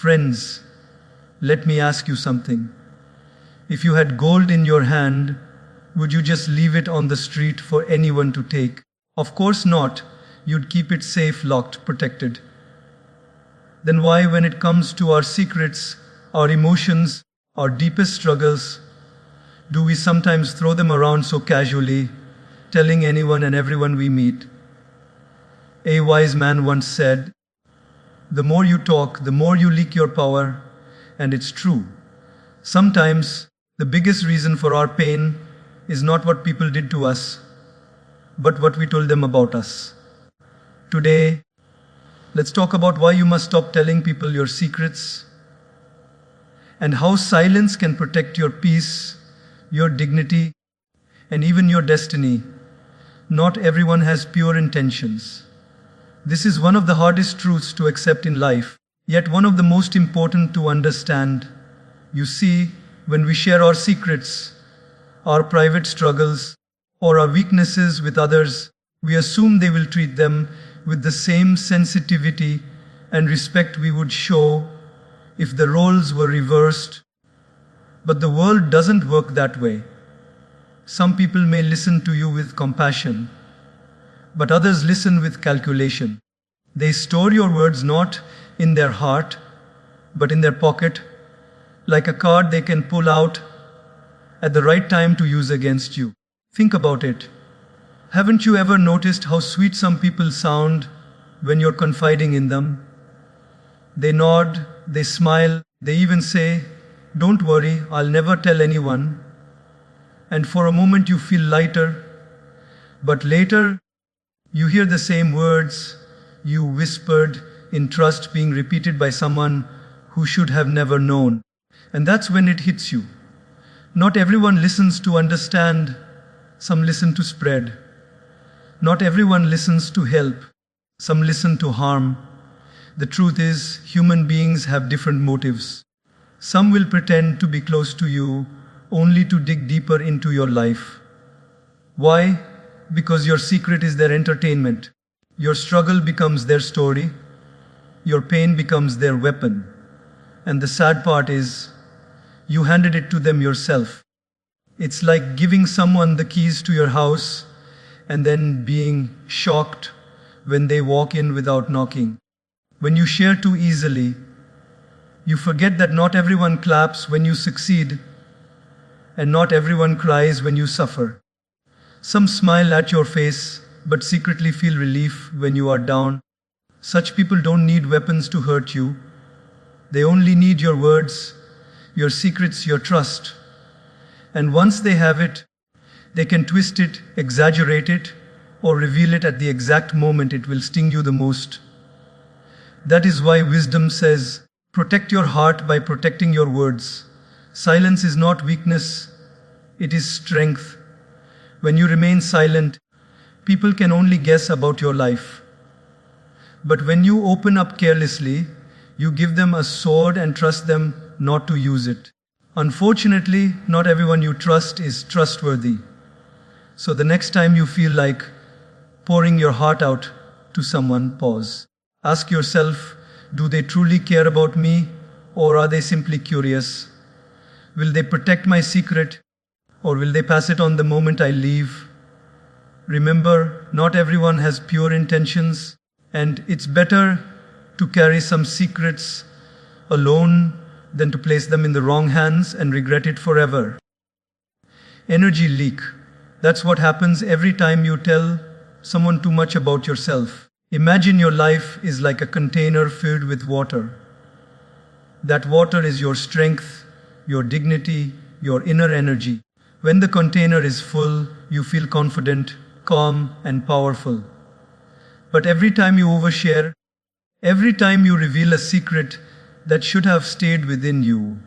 Friends, let me ask you something. If you had gold in your hand, would you just leave it on the street for anyone to take? Of course not. You'd keep it safe, locked, protected. Then why, when it comes to our secrets, our emotions, our deepest struggles, do we sometimes throw them around so casually, telling anyone and everyone we meet? A wise man once said, "The more you talk, the more you leak your power," and it's true. Sometimes the biggest reason for our pain is not what people did to us, but what we told them about us. Today, let's talk about why you must stop telling people your secrets and how silence can protect your peace, your dignity, and even your destiny. Not everyone has pure intentions. This is one of the hardest truths to accept in life, yet one of the most important to understand. You see, when we share our secrets, our private struggles, or our weaknesses with others, we assume they will treat them with the same sensitivity and respect we would show if the roles were reversed. But the world doesn't work that way. Some people may listen to you with compassion, but others listen with calculation. They store your words not in their heart, but in their pocket, like a card they can pull out at the right time to use against you. Think about it. Haven't you ever noticed how sweet some people sound when you're confiding in them? They nod, they smile, they even say, "Don't worry, I'll never tell anyone." And for a moment you feel lighter, but later you hear the same words you whispered in trust being repeated by someone who should have never known. And that's when it hits you. Not everyone listens to understand, some listen to spread. Not everyone listens to help, some listen to harm. The truth is, human beings have different motives. Some will pretend to be close to you only to dig deeper into your life. Why? Because your secret is their entertainment. Your struggle becomes their story. Your pain becomes their weapon. And the sad part is, you handed it to them yourself. It's like giving someone the keys to your house and then being shocked when they walk in without knocking. When you share too easily, you forget that not everyone claps when you succeed, and not everyone cries when you suffer. Some smile at your face, but secretly feel relief when you are down. Such people don't need weapons to hurt you. They only need your words, your secrets, your trust. And once they have it, they can twist it, exaggerate it, or reveal it at the exact moment it will sting you the most. That is why wisdom says, protect your heart by protecting your words. Silence is not weakness, it is strength. When you remain silent, people can only guess about your life. But when you open up carelessly, you give them a sword and trust them not to use it. Unfortunately, not everyone you trust is trustworthy. So the next time you feel like pouring your heart out to someone, pause. Ask yourself, do they truly care about me, or are they simply curious? Will they protect my secret, or will they pass it on the moment I leave? Remember, not everyone has pure intentions, and it's better to carry some secrets alone than to place them in the wrong hands and regret it forever. Energy leak. That's what happens every time you tell someone too much about yourself. Imagine your life is like a container filled with water. That water is your strength, your dignity, your inner energy. When the container is full, you feel confident, calm, and powerful. But every time you overshare, every time you reveal a secret that should have stayed within you,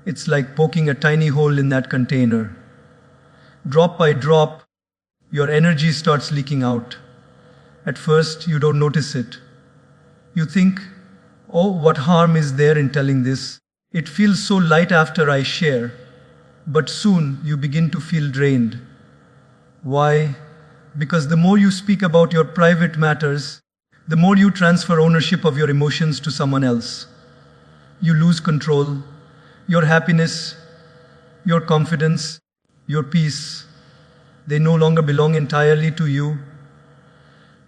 it's like poking a tiny hole in that container. Drop by drop, your energy starts leaking out. At first, you don't notice it. You think, oh, what harm is there in telling this? It feels so light after I share. But soon, you begin to feel drained. Why? Because the more you speak about your private matters, the more you transfer ownership of your emotions to someone else. You lose control. Your happiness, your confidence, your peace, they no longer belong entirely to you.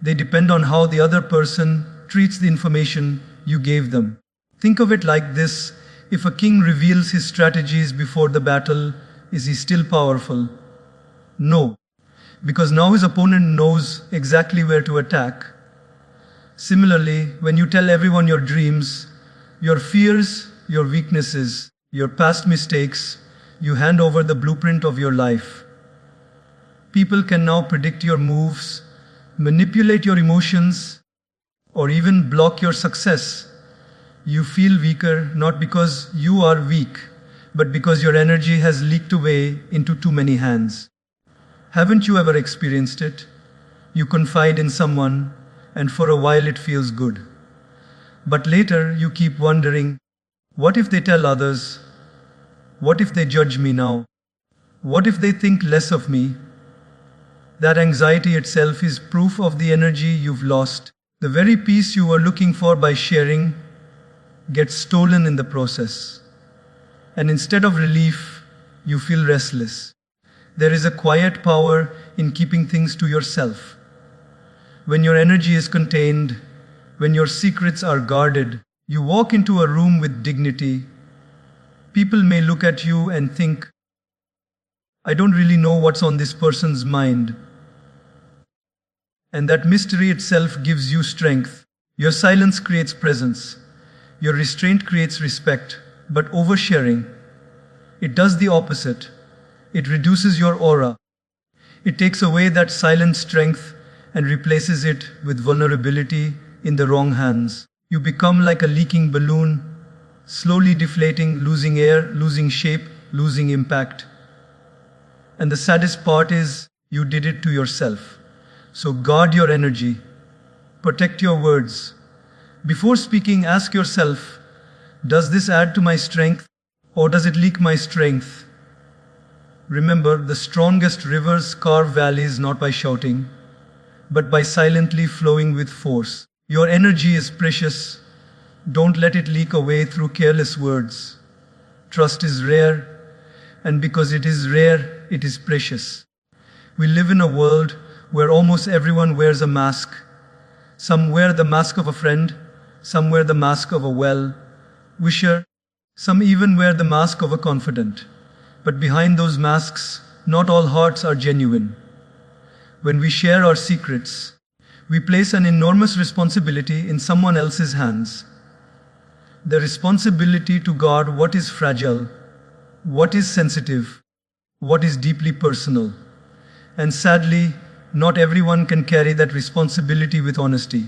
They depend on how the other person treats the information you gave them. Think of it like this: if a king reveals his strategies before the battle, is he still powerful? No, because now his opponent knows exactly where to attack. Similarly, when you tell everyone your dreams, your fears, your weaknesses, your past mistakes, you hand over the blueprint of your life. People can now predict your moves, manipulate your emotions, or even block your success. You feel weaker not because you are weak, but because your energy has leaked away into too many hands. Haven't you ever experienced it? You confide in someone, and for a while it feels good. But later you keep wondering, what if they tell others? What if they judge me now? What if they think less of me? That anxiety itself is proof of the energy you've lost. The very peace you were looking for by sharing gets stolen in the process. And instead of relief, you feel restless. There is a quiet power in keeping things to yourself. When your energy is contained, when your secrets are guarded, you walk into a room with dignity. People may look at you and think, I don't really know what's on this person's mind. And that mystery itself gives you strength. Your silence creates presence. Your restraint creates respect. But oversharing, it does the opposite. It reduces your aura. It takes away that silent strength and replaces it with vulnerability in the wrong hands. You become like a leaking balloon, slowly deflating, losing air, losing shape, losing impact. And the saddest part is, you did it to yourself. So guard your energy. Protect your words. Before speaking, ask yourself, does this add to my strength or does it leak my strength? Remember, the strongest rivers carve valleys not by shouting, but by silently flowing with force. Your energy is precious. Don't let it leak away through careless words. Trust is rare, and because it is rare, it is precious. We live in a world where almost everyone wears a mask. Some wear the mask of a friend, some wear the mask of a well-wisher, some even wear the mask of a confidant. But behind those masks, not all hearts are genuine. When we share our secrets, we place an enormous responsibility in someone else's hands. The responsibility to guard what is fragile, what is sensitive, what is deeply personal. And sadly, not everyone can carry that responsibility with honesty.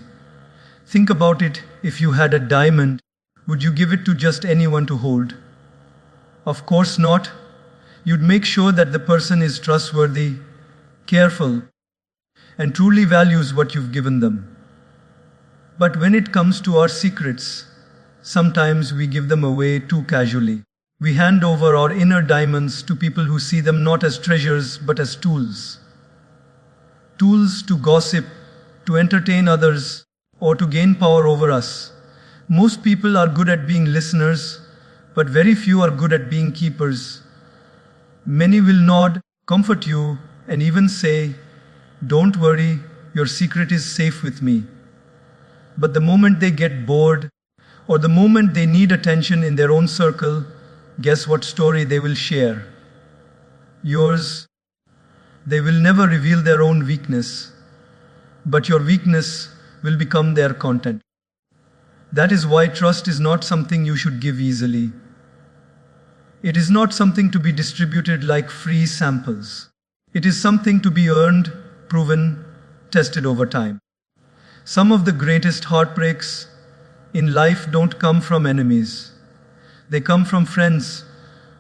Think about it: if you had a diamond, would you give it to just anyone to hold? Of course not. You'd make sure that the person is trustworthy, careful, and truly values what you've given them. But when it comes to our secrets, sometimes we give them away too casually. We hand over our inner diamonds to people who see them not as treasures but as tools. Tools to gossip, to entertain others, or to gain power over us. Most people are good at being listeners, but very few are good at being keepers. Many will nod, comfort you, and even say, "Don't worry, your secret is safe with me." But the moment they get bored, or the moment they need attention in their own circle, guess what story they will share? Yours. They will never reveal their own weakness, but your weakness will become their content. That is why trust is not something you should give easily. It is not something to be distributed like free samples. It is something to be earned, proven, tested over time. Some of the greatest heartbreaks in life don't come from enemies. They come from friends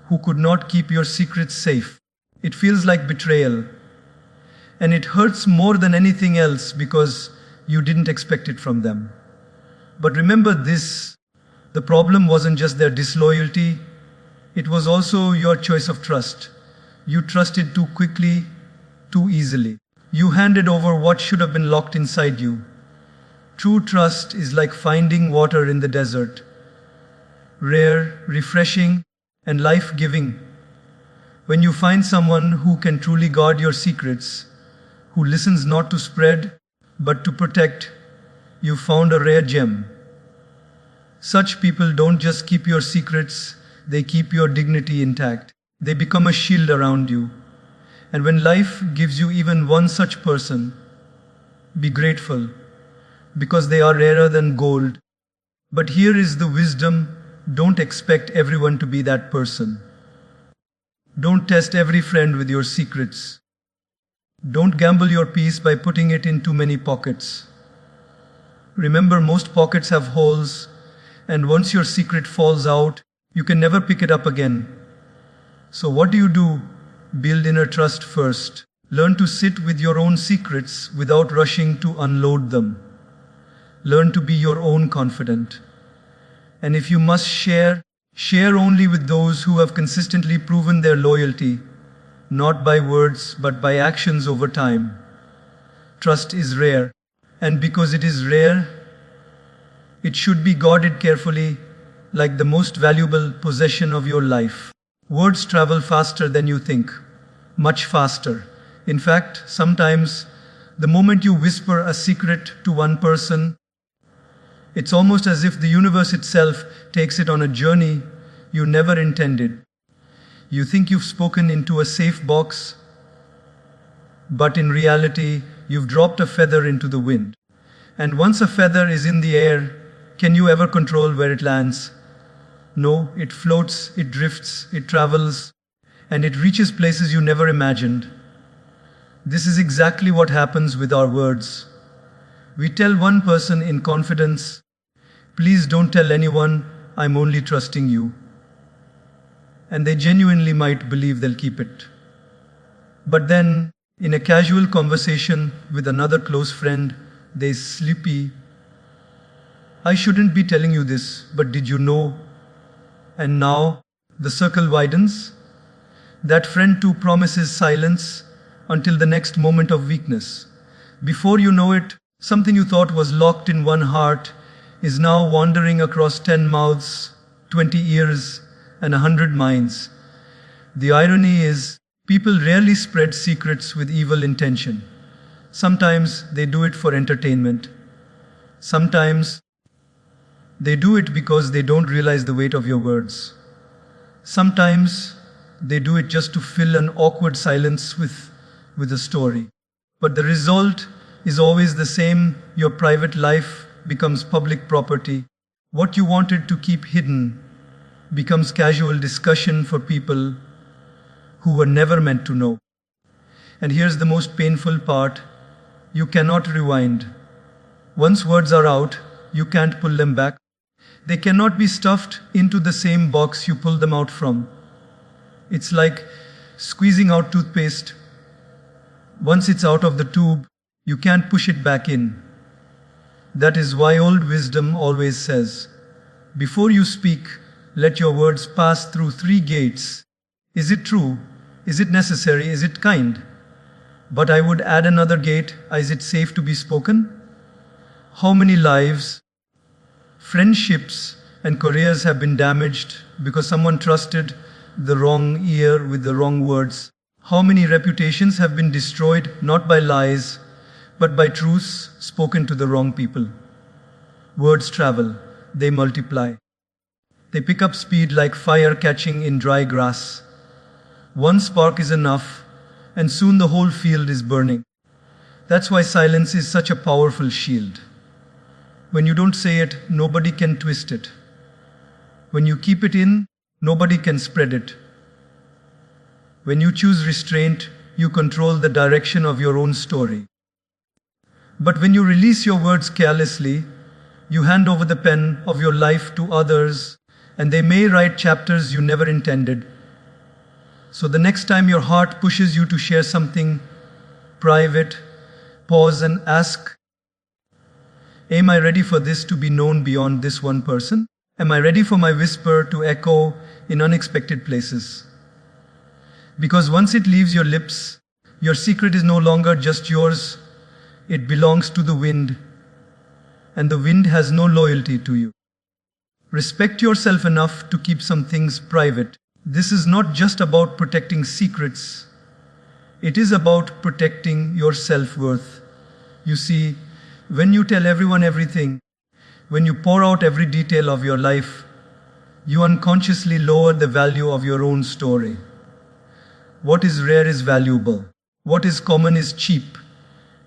who could not keep your secrets safe. It feels like betrayal. And it hurts more than anything else because you didn't expect it from them. But remember this: the problem wasn't just their disloyalty, it was also your choice of trust. You trusted too quickly, too easily. You handed over what should have been locked inside you. True trust is like finding water in the desert. rare, refreshing, and life-giving. When you find someone who can truly guard your secrets, who listens not to spread, but to protect, you've found a rare gem. Such people don't just keep your secrets, they keep your dignity intact. They become a shield around you. And when life gives you even one such person, be grateful, because they are rarer than gold. But here is the wisdom: don't expect everyone to be that person. Don't test every friend with your secrets. Don't gamble your peace by putting it in too many pockets. Remember, most pockets have holes, and once your secret falls out, you can never pick it up again. So what do? Build inner trust first. Learn to sit with your own secrets without rushing to unload them. Learn to be your own confidant. And if you must share, share only with those who have consistently proven their loyalty, not by words but by actions over time. Trust is rare, and because it is rare, it should be guarded carefully, like the most valuable possession of your life. Words travel faster than you think, much faster. In fact, sometimes the moment you whisper a secret to one person, it's almost as if the universe itself takes it on a journey you never intended. You think you've spoken into a safe box, but in reality, you've dropped a feather into the wind. And once a feather is in the air, can you ever control where it lands? No, it floats, it drifts, it travels, and it reaches places you never imagined. This is exactly what happens with our words. We tell one person in confidence, "Please don't tell anyone, I'm only trusting you." And they genuinely might believe they'll keep it. But then, in a casual conversation with another close friend, they sleepy, "I shouldn't be telling you this, but did you know?" And now, the circle widens. That friend too promises silence until the next moment of weakness. Before you know it, something you thought was locked in one heart is now wandering across 10 mouths, 20 ears, and 100 minds. The irony is, people rarely spread secrets with evil intention. Sometimes they do it for entertainment. Sometimes they do it because they don't realize the weight of your words. Sometimes they do it just to fill an awkward silence with a story. But the result is always the same. Your private life becomes public property. What you wanted to keep hidden becomes casual discussion for people who were never meant to know. And here's the most painful part: you cannot rewind. Once words are out, you can't pull them back. They cannot be stuffed into the same box you pulled them out from. It's like squeezing out toothpaste. Once it's out of the tube, you can't push it back in. That is why old wisdom always says, before you speak, let your words pass through 3 gates. Is it true? Is it necessary? Is it kind? But I would add another gate: is it safe to be spoken? How many lives, friendships, and careers have been damaged because someone trusted the wrong ear with the wrong words? How many reputations have been destroyed not by lies, but by truths spoken to the wrong people? Words travel, they multiply. They pick up speed like fire catching in dry grass. One spark is enough, and soon the whole field is burning. That's why silence is such a powerful shield. When you don't say it, nobody can twist it. When you keep it in, nobody can spread it. When you choose restraint, you control the direction of your own story. But when you release your words carelessly, you hand over the pen of your life to others, and they may write chapters you never intended. So the next time your heart pushes you to share something private, pause and ask, am I ready for this to be known beyond this one person? Am I ready for my whisper to echo in unexpected places? Because once it leaves your lips, your secret is no longer just yours. It belongs to the wind, and the wind has no loyalty to you. Respect yourself enough to keep some things private. This is not just about protecting secrets. It is about protecting your self-worth. You see, when you tell everyone everything, when you pour out every detail of your life, you unconsciously lower the value of your own story. What is rare is valuable. What is common is cheap.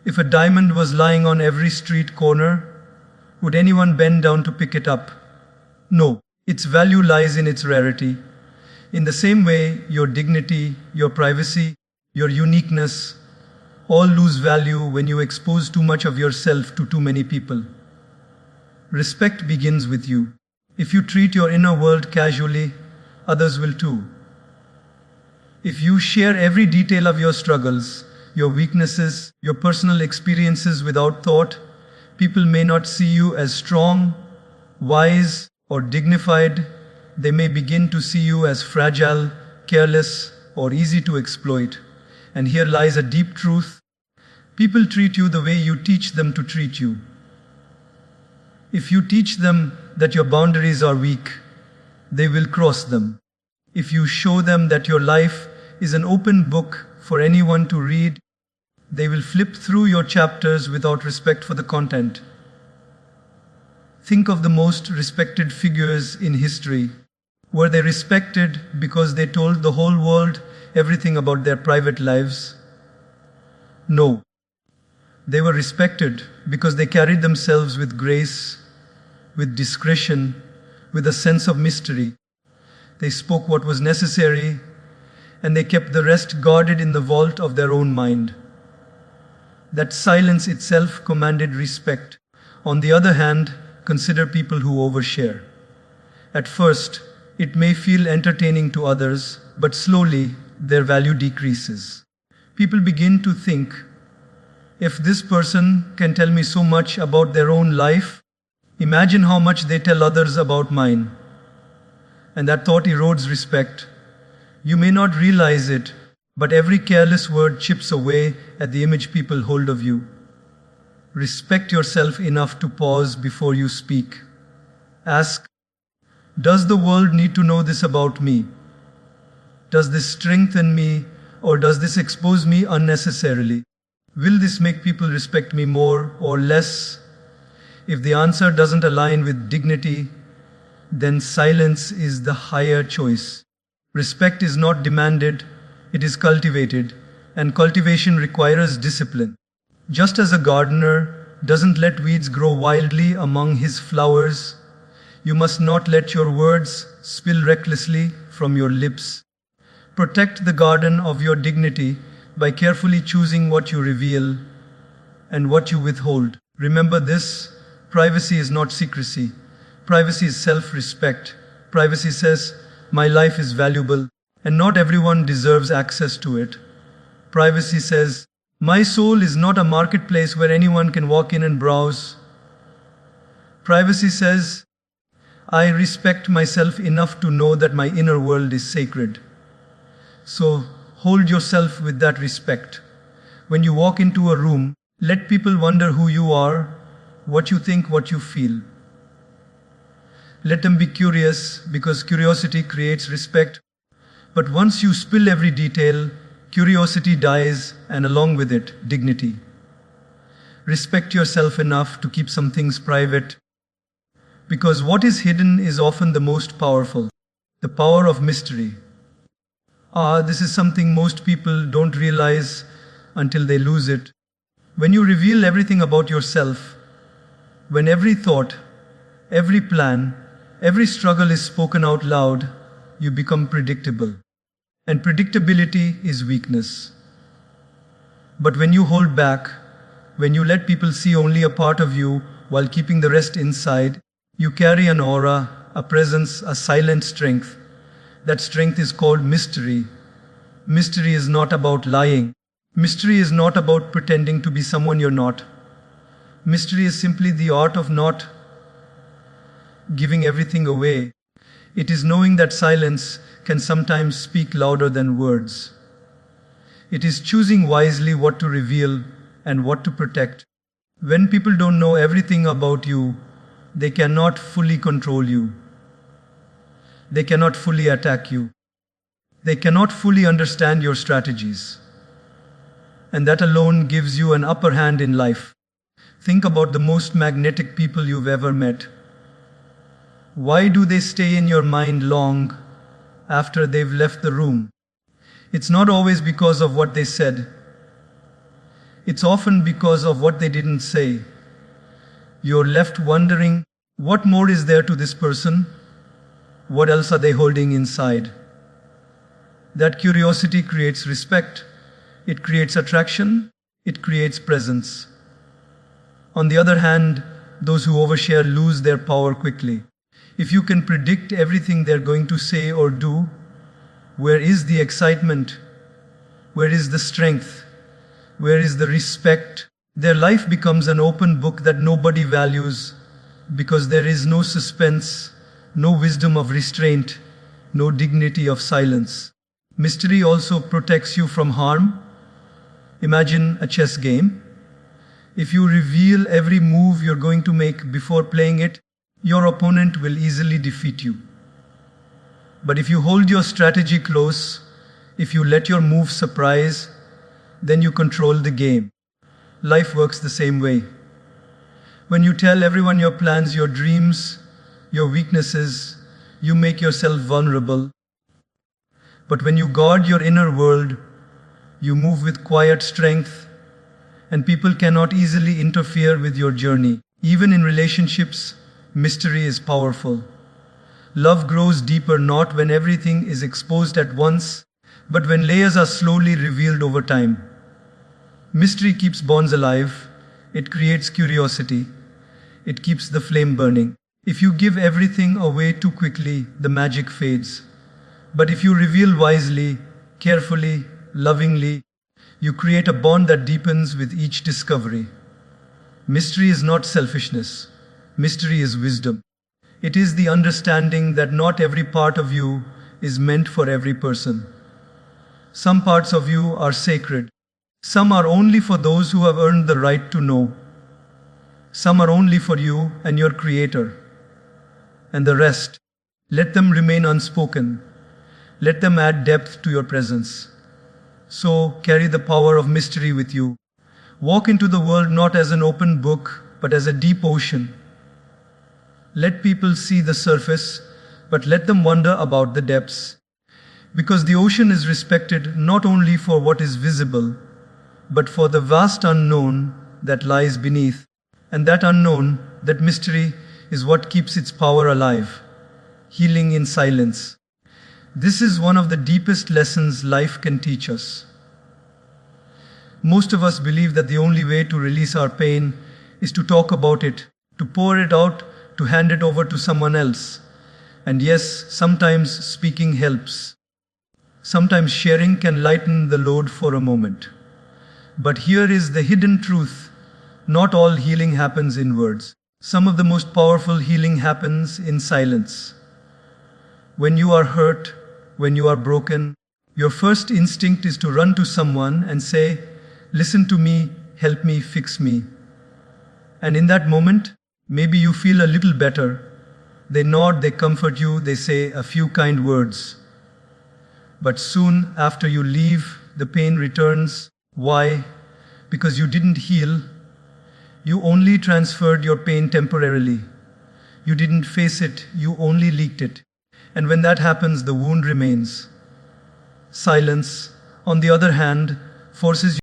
If a diamond was lying on every street corner, would anyone bend down to pick it up? No, its value lies in its rarity. In the same way, your dignity, your privacy, your uniqueness, all lose value when you expose too much of yourself to too many people. Respect begins with you. If you treat your inner world casually, others will too. If you share every detail of your struggles, your weaknesses, your personal experiences without thought, people may not see you as strong, wise, or dignified. They may begin to see you as fragile, careless, or easy to exploit. And here lies a deep truth. People treat you the way you teach them to treat you. If you teach them that your boundaries are weak, they will cross them. If you show them that your life is an open book for anyone to read, they will flip through your chapters without respect for the content. Think of the most respected figures in history. Were they respected because they told the whole world everything about their private lives? No. They were respected because they carried themselves with grace, with discretion, with a sense of mystery. They spoke what was necessary, and they kept the rest guarded in the vault of their own mind. That silence itself commanded respect. On the other hand, consider people who overshare. At first, it may feel entertaining to others, but slowly their value decreases. People begin to think, if this person can tell me so much about their own life, imagine how much they tell others about mine. And that thought erodes respect. You may not realize it, but every careless word chips away at the image people hold of you. Respect yourself enough to pause before you speak. Ask, does the world need to know this about me? Does this strengthen me, or does this expose me unnecessarily? Will this make people respect me more or less? If the answer doesn't align with dignity, then silence is the higher choice. Respect is not demanded, it is cultivated, and cultivation requires discipline. Just as a gardener doesn't let weeds grow wildly among his flowers, you must not let your words spill recklessly from your lips. Protect the garden of your dignity by carefully choosing what you reveal and what you withhold. Remember this, privacy is not secrecy. Privacy is self-respect. Privacy says, my life is valuable, and not everyone deserves access to it. Privacy says, my soul is not a marketplace where anyone can walk in and browse. Privacy says, I respect myself enough to know that my inner world is sacred. So hold yourself with that respect. When you walk into a room, let people wonder who you are, what you think, what you feel. Let them be curious, because curiosity creates respect. But once you spill every detail, curiosity dies, and along with it, dignity. Respect yourself enough to keep some things private, because what is hidden is often the most powerful. The power of mystery. This is something most people don't realize until they lose it. When you reveal everything about yourself, when every thought, every plan, every struggle is spoken out loud, you become predictable. And predictability is weakness. But when you hold back, when you let people see only a part of you while keeping the rest inside, you carry an aura, a presence, a silent strength. That strength is called mystery. Mystery is not about lying. Mystery is not about pretending to be someone you're not. Mystery is simply the art of not giving everything away. It is knowing that silence can sometimes speak louder than words. It is choosing wisely what to reveal and what to protect. When people don't know everything about you, they cannot fully control you. They cannot fully attack you. They cannot fully understand your strategies. And that alone gives you an upper hand in life. Think about the most magnetic people you've ever met. Why do they stay in your mind long after they've left the room? It's not always because of what they said. It's often because of what they didn't say. You're left wondering, what more is there to this person? What else are they holding inside? That curiosity creates respect. It creates attraction. It creates presence. On the other hand, those who overshare lose their power quickly. If you can predict everything they're going to say or do, where is the excitement? Where is the strength? Where is the respect? Their life becomes an open book that nobody values because there is no suspense, no wisdom of restraint, no dignity of silence. Mystery also protects you from harm. Imagine a chess game. If you reveal every move you're going to make before playing it, your opponent will easily defeat you. But if you hold your strategy close, if you let your move surprise, then you control the game. Life works the same way. When you tell everyone your plans, your dreams, your weaknesses, you make yourself vulnerable. But when you guard your inner world, you move with quiet strength, and people cannot easily interfere with your journey. Even in relationships, mystery is powerful. Love grows deeper not when everything is exposed at once, but when layers are slowly revealed over time. Mystery keeps bonds alive. It creates curiosity. It keeps the flame burning. If you give everything away too quickly, the magic fades. But if you reveal wisely, carefully, lovingly, you create a bond that deepens with each discovery. Mystery is not selfishness. Mystery is wisdom. It is the understanding that not every part of you is meant for every person. Some parts of you are sacred. Some are only for those who have earned the right to know. Some are only for you and your Creator. And the rest, let them remain unspoken. Let them add depth to your presence. So carry the power of mystery with you. Walk into the world not as an open book, but as a deep ocean. Let people see the surface, but let them wonder about the depths. Because the ocean is respected not only for what is visible, but for the vast unknown that lies beneath. And that unknown, that mystery, is what keeps its power alive, healing in silence. This is one of the deepest lessons life can teach us. Most of us believe that the only way to release our pain is to talk about it, to pour it out, to hand it over to someone else. And yes, sometimes speaking helps. Sometimes sharing can lighten the load for a moment. But here is the hidden truth. Not all healing happens in words. Some of the most powerful healing happens in silence. When you are hurt, when you are broken, your first instinct is to run to someone and say, "Listen to me, help me, fix me." And in that moment, maybe you feel a little better. They nod, they comfort you, they say a few kind words. But soon after you leave, the pain returns. Why? Because you didn't heal. You only transferred your pain temporarily. You didn't face it, you only leaked it. And when that happens, the wound remains. Silence, on the other hand, forces